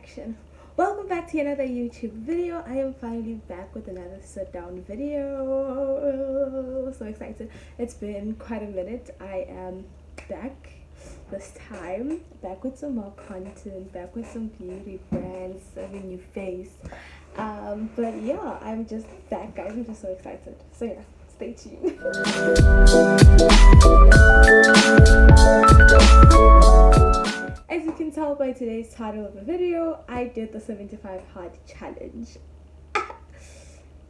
action. Welcome back to another YouTube video. I am finally back with another sit down video. So excited. It's been quite a minute. I am back this time, back with some more content, back with some beauty brands, a new face. But yeah, I'm just back, guys. I'm just so excited. So yeah, stay tuned. As you can tell by today's title of the video, I did the 75 hard challenge.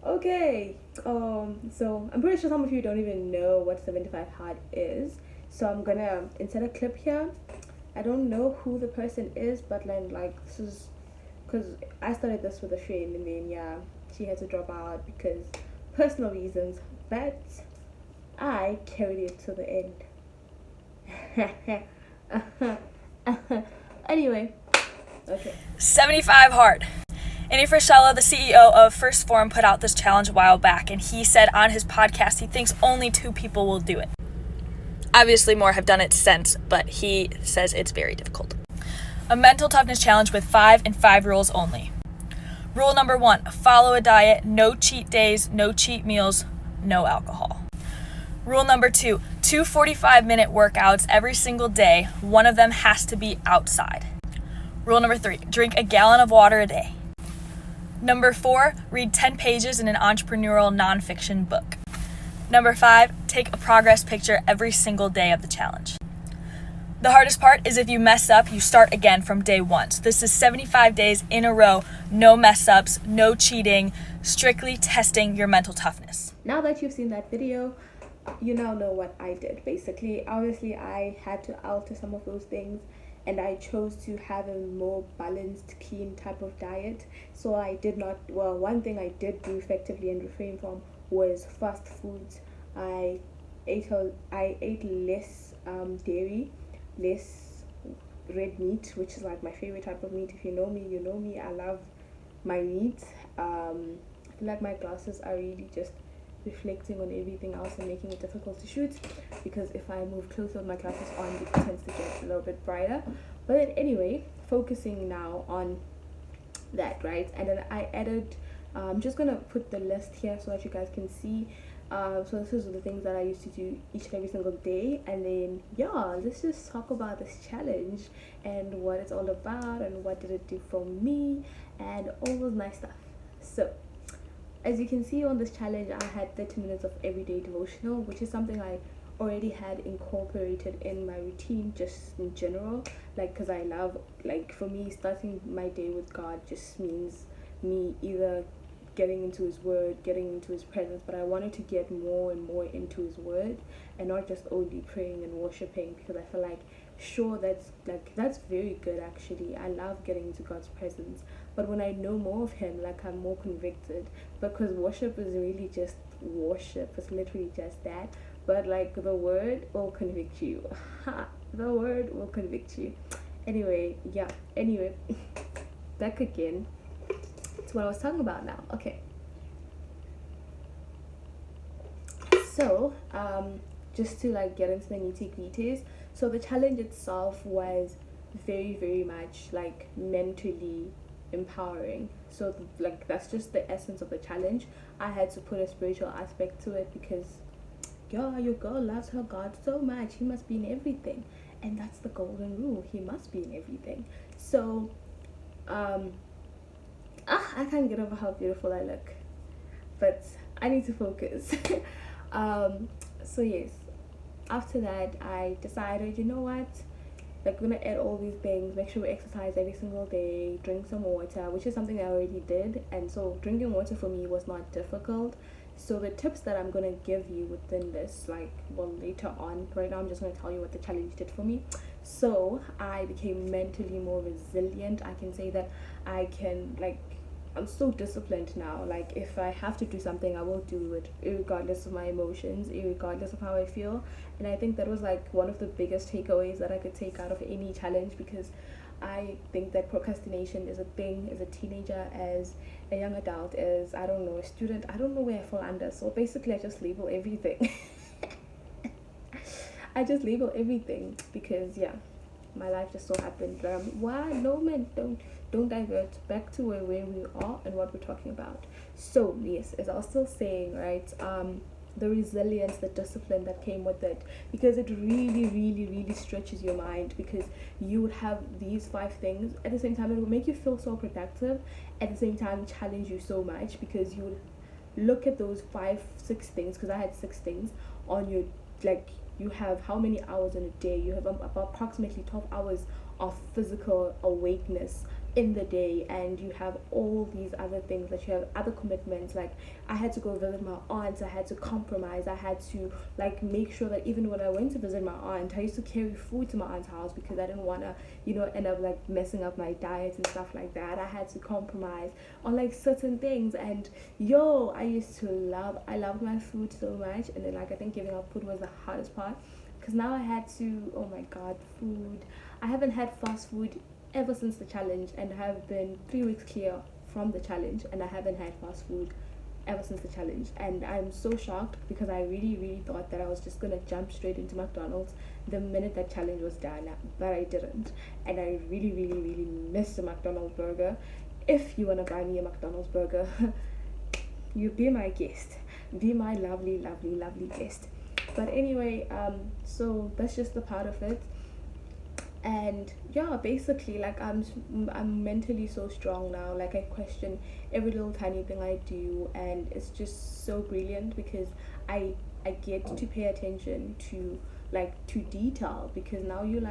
Okay, so I'm pretty sure some of you don't even know what 75 hard is. So I'm gonna insert a clip here. I don't know who the person is, but like this is because I started this with a friend, and then yeah, she had to drop out because personal reasons, but I carried it to the end. Anyway, okay. 75 hard. Andy Frischella, the CEO of First Form, put out this challenge a while back, and he said on his podcast he thinks only 2 people will do it. Obviously, more have done it since, but he says it's very difficult. A mental toughness challenge with 5 and 5 rules only. Rule number 1, follow a diet, no cheat days, no cheat meals, no alcohol. Rule number 2, 2 45-minute workouts every single day. One of them has to be outside. Rule number 3, drink a gallon of water a day. Number 4, read 10 pages in an entrepreneurial nonfiction book. Number 5, take a progress picture every single day of the challenge. The hardest part is if you mess up, you start again from day 1. So this is 75 days in a row, no mess ups, no cheating, strictly testing your mental toughness. Now that you've seen that video, you now know what I did. Basically, obviously I had to alter some of those things, and I chose to have a more balanced, clean type of diet. So I did not, well, one thing I did do effectively and refrain from was fast foods. I ate less dairy, less red meat, which is like my favorite type of meat. If you know me, you know me. I love my meat. I feel like my glasses are really just reflecting on everything else and making it difficult to shoot, because if I move closer with my glasses on, it tends to get a little bit brighter. But then anyway, focusing now on that, right? And then I added, I'm just gonna put the list here so that you guys can see. So this is the things that I used to do each and every single day, and then yeah, let's just talk about this challenge and what it's all about and what did it do for me and all those nice stuff. So as you can see on this challenge, I had 30 minutes of everyday devotional, which is something I already had incorporated in my routine just in general, like because I love, like for me, starting my day with God just means me either getting into his word, getting into his presence, but I wanted to get more and more into his word and not just only praying and worshiping, because I feel like sure, that's very good actually. I love getting into God's presence, but when I know more of him, like I'm more convicted, because worship is really just worship. It's literally just that, but like the word will convict you. The word will convict you. Anyway, back again to what I was talking about now. Okay, so just to like get into the nitty-gritties. So the challenge itself was very, very much like mentally empowering. So like that's just the essence of the challenge. I had to put a spiritual aspect to it because yeah, your girl loves her God so much, he must be in everything, and that's the golden rule. He must be in everything. So I can't get over how beautiful I look, but I need to focus. So yes, after that I decided, you know what, like we're gonna add all these things, make sure we exercise every single day, drink some water, which is something I already did, and so drinking water for me was not difficult. So the tips that I'm gonna give you within this, like, well, later on, right now I'm just gonna tell you what the challenge did for me. So I became mentally more resilient. I can say that I can, like, I'm so disciplined now. Like if I have to do something, I will do it regardless of my emotions, regardless of how I feel. And I think that was like one of the biggest takeaways that I could take out of any challenge, because I think that procrastination is a thing as a teenager, as a young adult, as, I don't know, a student. I don't know where I fall under. So basically I just label everything. I just label everything because yeah, my life just so happened. Why? No man, don't divert, back to where we are and what we're talking about. So yes, as I was still saying, right, the resilience, the discipline that came with it, because it really stretches your mind, because you would have these five things at the same time. It will make you feel so productive, at the same time challenge you so much, because you would look at those five, six things, because I had six things on your, like, you have how many hours in a day? You have about approximately 12 hours of physical awakeness in the day, and you have all these other things, that you have other commitments. Like, I had to go visit my aunt, I had to compromise, I had to like make sure that even when I went to visit my aunt, I used to carry food to my aunt's house, because I didn't want to, end up like messing up my diet and stuff like that. I had to compromise on like certain things. And I used to I loved my food so much, and then like I think giving up food was the hardest part, because now I had to, oh my god, food. I haven't had fast food ever since the challenge, and I have been 3 weeks clear from the challenge, and I haven't had fast food ever since the challenge. And I'm so shocked, because I really thought that I was just gonna jump straight into McDonald's the minute that challenge was done, but I didn't. And I really miss the McDonald's burger. If you want to buy me a McDonald's burger, you be my guest, be my lovely guest. But anyway, so that's just the part of it. And yeah, basically, like, I'm mentally so strong now. Like, I question every little tiny thing I do, and it's just so brilliant, because I get to pay attention to, like, to detail, because now you're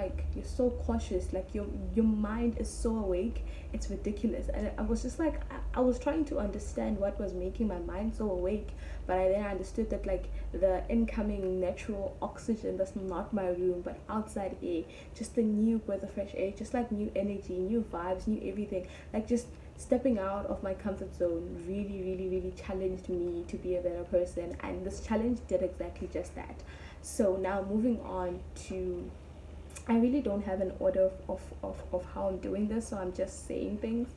so cautious. Like, your mind is so awake, it's ridiculous. And I was just like, I was trying to understand what was making my mind so awake, but I then understood that, like, the incoming natural oxygen, that's not my room but outside air, just the new breath of fresh air, just like new energy, new vibes, new everything, like just stepping out of my comfort zone really challenged me to be a better person. And this challenge did exactly just that. So now moving on to, I really don't have an order of how I'm doing this, so I'm just saying things.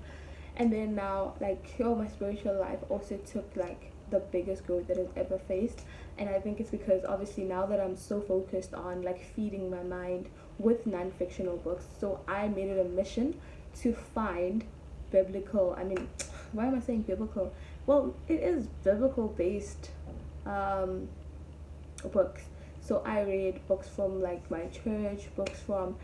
And then now, like, my spiritual life also took like the biggest growth that I've ever faced. And I think it's because, obviously, now that I'm so focused on like feeding my mind with non-fictional books, so I made it a mission to find biblical, I mean, why am I saying biblical? Well, it is biblical based books. So I read books from like my church, books from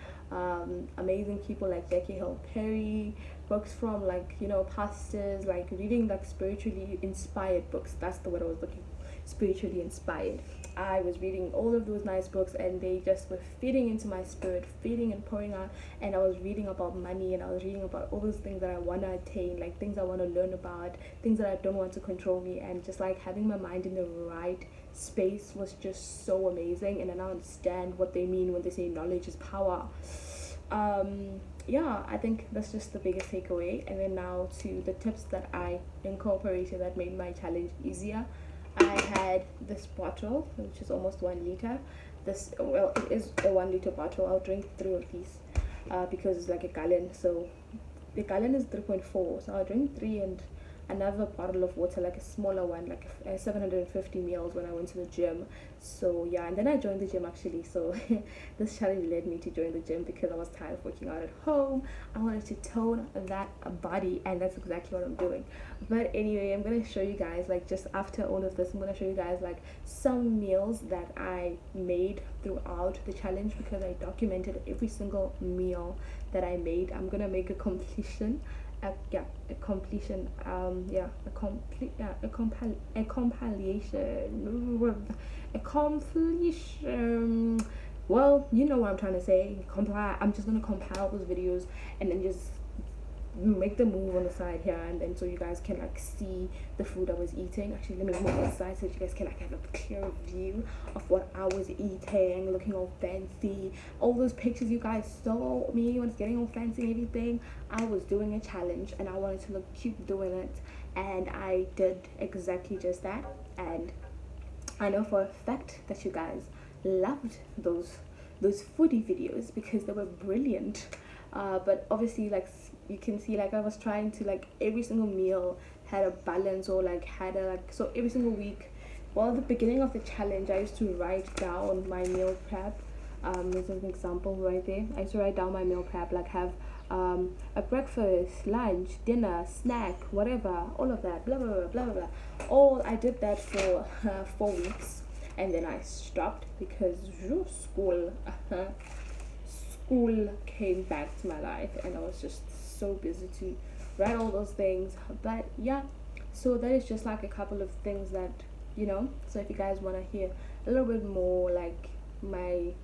amazing people like Becky Hill Perry, books from like, pastors, like reading like spiritually inspired books. That's the word I was looking for, spiritually inspired. I was reading all of those nice books, and they just were feeding into my spirit, feeding and pouring out. And I was reading about money, and I was reading about all those things that I want to attain, like things I want to learn about, things that I don't want to control me. And just like having my mind in the right space was just so amazing. And I now understand what they mean when they say knowledge is power. Yeah, I think that's just the biggest takeaway. And then now to the tips that I incorporated that made my challenge easier. I had this bottle, which is almost 1 liter. It is a 1 liter bottle. I'll drink 3 of these because it's like a gallon. So the gallon is 3.4. So I'll drink 3 and another bottle of water, like a smaller one, like 750 ml when I went to the gym. So yeah, and then I joined the gym actually. So this challenge led me to join the gym because I was tired of working out at home. I wanted to tone that body, and that's exactly what I'm doing. But anyway, I'm gonna show you guys, like, just after all of this, I'm gonna show you guys like some meals that I made throughout the challenge, because I documented every single meal that I made. I'm gonna make a completion a compilation, well, you know what I'm trying to say. I'm just gonna compile those videos and then just make them move on the side here, and then so you guys can like see the food I was eating. Actually, let me move on the side so you guys can like have a clear view of what I was eating, looking all fancy. All those pictures you guys saw me when it's getting all fancy and everything, I was doing a challenge and I wanted to look cute doing it, and I did exactly just that. And I know for a fact that you guys loved those foodie videos because they were brilliant. But obviously, like, you can see, like, I was trying to, like, every single meal had a balance, or like had a, like, so every single week, well, at the beginning of the challenge I used to write down my meal prep. There's an example right there. I used to write down my meal prep, like have a breakfast, lunch, dinner, snack, whatever, all of that, blah blah blah blah blah blah. All I did that for 4 weeks, and then I stopped because school school came back to my life, and I was just so busy to write all those things. But yeah, so that is just like a couple of things that, so if you guys want to hear a little bit more like my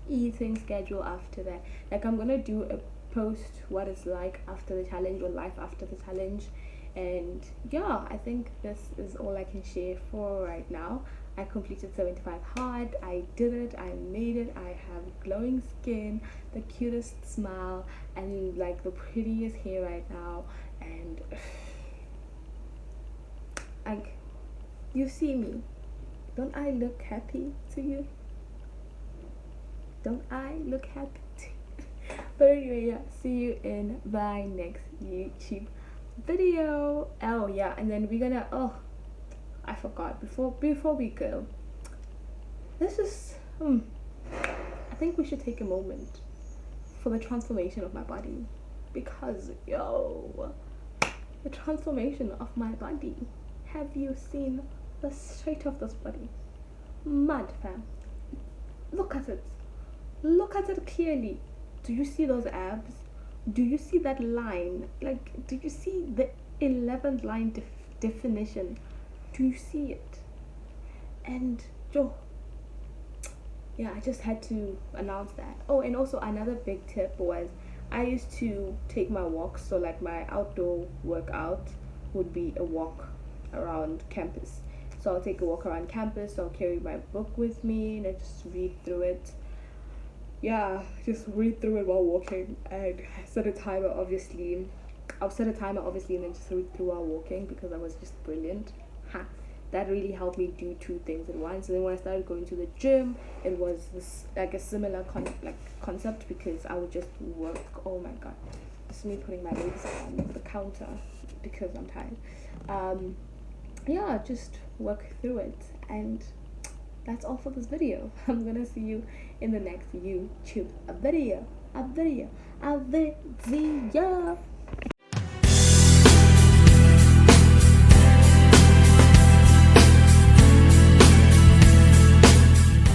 eating schedule after that, like I'm gonna do a post what it's like after the challenge or life after the challenge. And yeah, I think this is all I can share for right now. I completed 75 hard. I did it. I made it. I have glowing skin, the cutest smile, and like the prettiest hair right now. And like, you see me. Don't I look happy to you? Don't I look happy to you? But anyway, yeah, see you in my next YouTube video. Oh yeah, and then we're gonna, I forgot, before we go, this is I think we should take a moment for the transformation of my body, because the transformation of my body. Have you seen the state of this body? Mad, fam. Look at it. Look at it clearly. Do you see those abs? Do you see that line? Like, do you see the 11th line definition? Do you see it? And yeah, I just had to announce that. Oh, and also another big tip was, I used to take my walks, so like my outdoor workout would be a walk around campus. So I'll take a walk around campus, I'll carry my book with me and I just read through it. Yeah, just read through it while walking, and set a timer obviously. I'll set a timer obviously and then just read through while walking, because that was just brilliant. That really helped me do two things at once. And then when I started going to the gym, it was this like a similar concept, because I would just work. Oh my god, it's me putting my legs on the counter because I'm tired. Yeah, just work through it. And that's all for this video. I'm gonna see you in the next YouTube video.